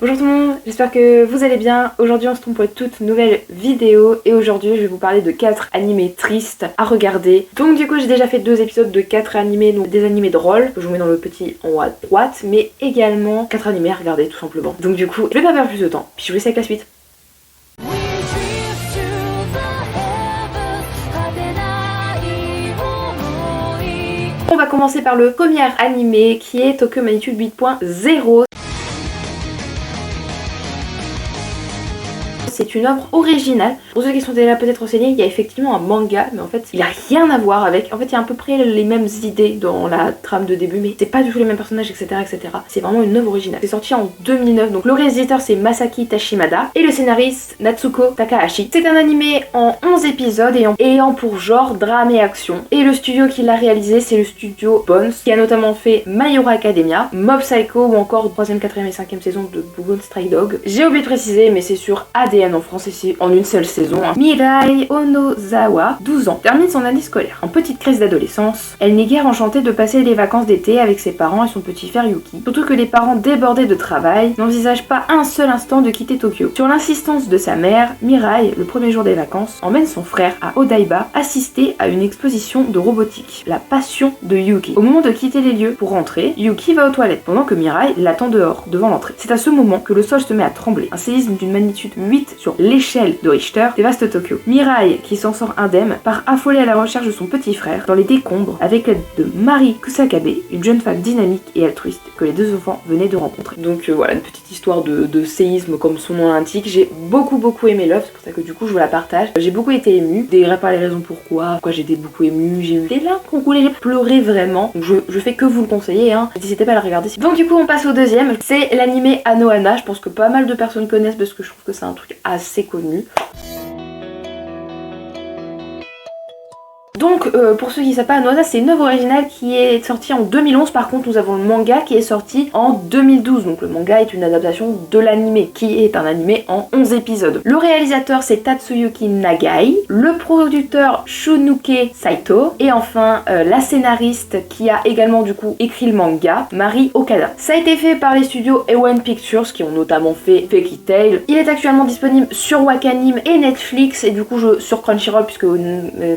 Bonjour tout le monde, j'espère que vous allez bien. Aujourd'hui on se retrouve pour une toute nouvelle vidéo et aujourd'hui je vais vous parler de 4 animés tristes à regarder. Donc du coup j'ai déjà fait 2 épisodes de 4 animés, donc des animés drôles que je vous mets dans le petit en haut à droite, mais également 4 animés à regarder tout simplement. Donc du coup je vais pas perdre plus de temps, puis je vous laisse avec la suite. On va commencer par le premier animé qui est Tokyo Magnitude 8.0. C'est une œuvre originale. Pour ceux qui sont déjà peut-être renseignés, il y a effectivement un manga, mais en fait, il a rien à voir avec. En fait, il y a à peu près les mêmes idées dans la trame de début, mais c'est pas du tout les mêmes personnages, etc., etc. C'est vraiment une œuvre originale. C'est sorti en 2009, donc le réalisateur c'est Masaki Tashimada et le scénariste Natsuko Takahashi. C'est un animé en 11 épisodes ayant pour genre drame et action. Et le studio qui l'a réalisé, c'est le studio Bones, qui a notamment fait My Hero Academia, Mob Psycho ou encore 3ème, 4ème et 5ème saison de Bungo Stray Dog. J'ai oublié de préciser, mais c'est sur ADN en France et c'est en une seule saison. Mirai Onozawa, 12 ans, termine son année scolaire. En petite crise d'adolescence, elle n'est guère enchantée de passer les vacances d'été avec ses parents et son petit frère Yuki. Surtout que les parents débordés de travail n'envisagent pas un seul instant de quitter Tokyo. Sur l'insistance de sa mère, Mirai, le premier jour des vacances, emmène son frère à Odaiba assister à une exposition de robotique, la passion de Yuki. Au moment de quitter les lieux pour rentrer, Yuki va aux toilettes pendant que Mirai l'attend dehors, devant l'entrée. C'est à ce moment que le sol se met à trembler. Un séisme d'une magnitude 8 sur l'échelle de Richter dévaste Tokyo. Mirai, qui s'en sort indemne, part affolée à la recherche de son petit frère dans les décombres avec l'aide de Mari Kusakabe, une jeune femme dynamique et altruiste que les deux enfants venaient de rencontrer. Donc voilà, une petite histoire de séisme comme son nom l'indique. J'ai beaucoup aimé l'œuvre, c'est pour ça que du coup je vous la partage. J'ai beaucoup été émue, je dirai pas les raisons pourquoi j'ai été beaucoup émue, j'ai eu des larmes qu'on voulait pleurer vraiment. Donc je fais que vous le conseiller, hein. N'hésitez pas à la regarder. Donc du coup on passe au deuxième, c'est l'animé Anohana. Je pense que pas mal de personnes connaissent parce que je trouve que c'est un truc assez connu. Donc pour ceux qui ne savent pas, Anohana c'est une œuvre originale qui est sortie en 2011. Par contre nous avons le manga qui est sorti en 2012. Donc le manga est une adaptation de l'animé qui est un animé en 11 épisodes. Le réalisateur c'est Tatsuyuki Nagai, le producteur Shunuke Saito et enfin la scénariste qui a également du coup écrit le manga, Mari Okada. Ça a été fait par les studios Ewan Pictures qui ont notamment fait Fairy Tail. Il est actuellement disponible sur Wakanim et Netflix et du coup sur Crunchyroll puisque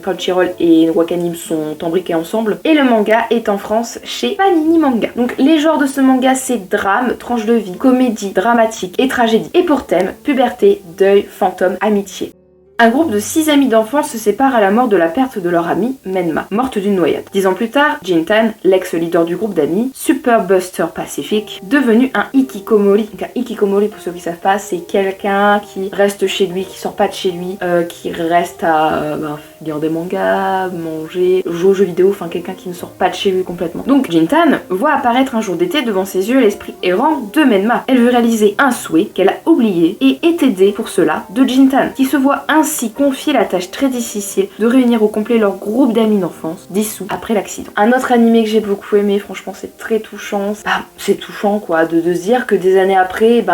Crunchyroll et Wakanim sont embriqués ensemble. Et le manga est en France chez Panini Manga. Donc les genres de ce manga c'est drame, tranche de vie, comédie, dramatique et tragédie. Et pour thème, puberté, deuil, fantôme, amitié. Un groupe de 6 amis d'enfance se sépare à la mort de la perte de leur amie Menma, morte d'une noyade. 10 ans plus tard, Jintan, l'ex-leader du groupe d'amis, Super Buster Pacific, devenu un hikikomori. Donc un hikikomori, pour ceux qui ne savent pas, c'est quelqu'un qui reste chez lui, qui sort pas de chez lui, qui reste à lire des mangas, manger, jouer aux jeux vidéo, enfin quelqu'un qui ne sort pas de chez lui complètement. Donc Jintan voit apparaître un jour d'été devant ses yeux l'esprit errant de Menma. Elle veut réaliser un souhait qu'elle a oublié et est aidée pour cela de Jintan, qui se voit ainsi confier la tâche très difficile de réunir au complet leur groupe d'amis d'enfance, dissous après l'accident. Un autre animé que j'ai beaucoup aimé, franchement c'est très touchant. C'est touchant quoi, de se dire que des années après,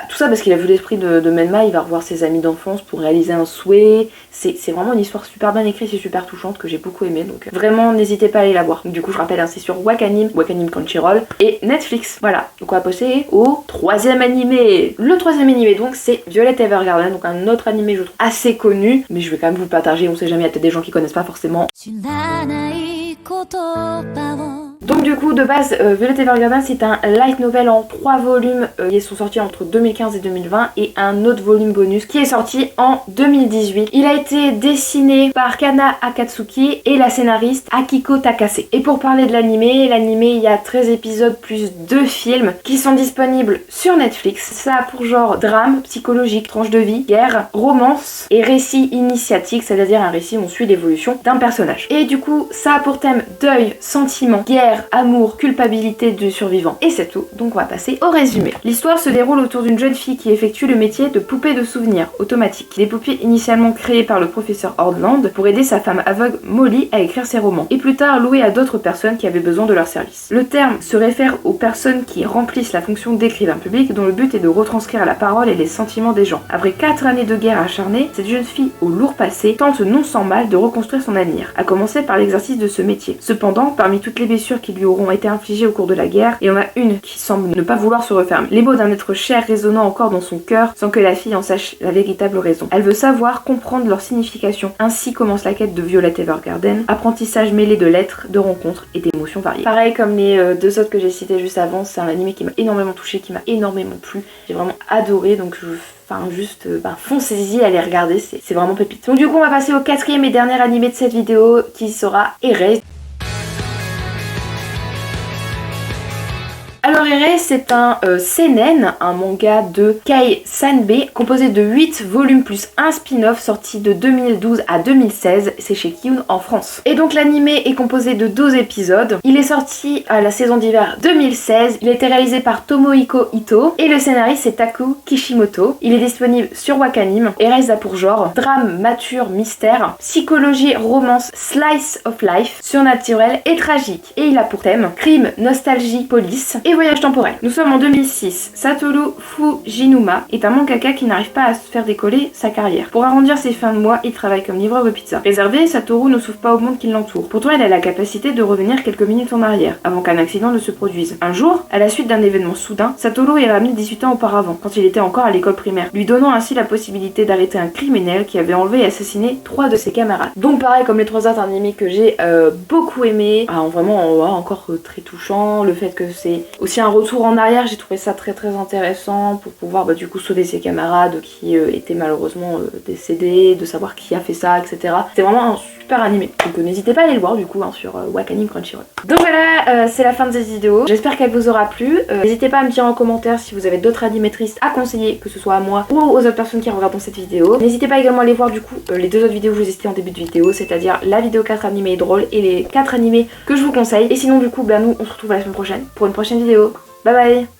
tout ça parce qu'il a vu l'esprit de Menma, il va revoir ses amis d'enfance pour réaliser un souhait. C'est vraiment une histoire super bien écrite, c'est super touchante que j'ai beaucoup aimé, donc vraiment n'hésitez pas à aller la voir. Du coup je rappelle, hein, c'est sur Wakanim Crunchyroll et Netflix. Voilà, donc on va passer au troisième animé. Le troisième animé donc c'est Violet Evergarden, donc un autre animé je trouve assez connu, mais je vais quand même vous le partager, on sait jamais, il y a peut-être des gens qui connaissent pas forcément. Donc du coup de base Violet Evergarden c'est un light novel en 3 volumes qui sont sortis entre 2015 et 2020 et un autre volume bonus qui est sorti en 2018. Il a été dessiné par Kana Akatsuki et la scénariste Akiko Takase. Et pour parler de l'animé il y a 13 épisodes plus 2 films qui sont disponibles sur Netflix. Ça a pour genre drame, psychologique, tranche de vie, guerre, romance et récit initiatique, c'est-à-dire un récit où on suit l'évolution d'un personnage. Et du coup ça a pour thème deuil, sentiment, guerre, amour, culpabilité du survivant. Et c'est tout, donc on va passer au résumé. L'histoire se déroule autour d'une jeune fille qui effectue le métier de poupée de souvenirs automatique. Des poupées initialement créées par le professeur Ordland pour aider sa femme aveugle Molly à écrire ses romans, et plus tard louées à d'autres personnes qui avaient besoin de leur service. Le terme se réfère aux personnes qui remplissent la fonction d'écrivain public dont le but est de retranscrire la parole et les sentiments des gens. Après 4 années de guerre acharnée, cette jeune fille au lourd passé tente non sans mal de reconstruire son avenir, à commencer par l'exercice de ce métier. Cependant, parmi toutes les blessures blessures qui lui auront été infligées au cours de la guerre, et on a une qui semble ne pas vouloir se refermer. Les mots d'un être cher résonnant encore dans son cœur sans que la fille en sache la véritable raison. Elle veut savoir, comprendre leur signification. Ainsi commence la quête de Violet Evergarden, apprentissage mêlé de lettres, de rencontres et d'émotions variées. Pareil comme les deux autres que j'ai cités juste avant, c'est un anime qui m'a énormément touchée, qui m'a énormément plu. J'ai vraiment adoré, donc foncez-y, allez regarder, c'est vraiment pépite. Donc du coup on va passer au quatrième et dernier animé de cette vidéo qui sera Erase. Alors Erase, c'est un seinen, un manga de Kei Sanbe, composé de 8 volumes plus un spin-off sorti de 2012 à 2016, c'est chez Kiyun en France. Et donc l'animé est composé de 12 épisodes, il est sorti à la saison d'hiver 2016, il a été réalisé par Tomohiko Ito, et le scénariste c'est Taku Kishimoto. Il est disponible sur Wakanim. Erase a pour genre drame, mature, mystère, psychologie, romance, slice of life, surnaturel et tragique. Et il a pour thème crime, nostalgie, police et voyage temporel. Nous sommes en 2006. Satoru Fujinuma est un mangaka qui n'arrive pas à se faire décoller sa carrière. Pour arrondir ses fins de mois, il travaille comme livreur de pizza. Réservé, Satoru ne s'ouvre pas au monde qui l'entoure. Pourtant, elle a la capacité de revenir quelques minutes en arrière, avant qu'un accident ne se produise. Un jour, à la suite d'un événement soudain, Satoru est ramené 18 ans auparavant, quand il était encore à l'école primaire, lui donnant ainsi la possibilité d'arrêter un criminel qui avait enlevé et assassiné 3 de ses camarades. Donc pareil comme les 3 autres animés que j'ai beaucoup aimé, encore très touchant, le fait que c'est aussi un retour en arrière, j'ai trouvé ça très intéressant pour pouvoir du coup sauver ses camarades qui étaient malheureusement décédés, de savoir qui a fait ça, etc. C'était vraiment un super animé. Donc n'hésitez pas à aller le voir du coup sur Wakanim Crunchyroll. Donc voilà, c'est la fin de cette vidéo. J'espère qu'elle vous aura plu. N'hésitez pas à me dire en commentaire si vous avez d'autres animatrices à conseiller, que ce soit à moi ou aux autres personnes qui regardent cette vidéo. N'hésitez pas également à aller voir du coup les 2 autres vidéos que je vous ai citées en début de vidéo, c'est-à-dire la vidéo 4 animés drôles et les 4 animés que je vous conseille. Et sinon du coup nous on se retrouve la semaine prochaine pour une prochaine vidéo. Bye bye.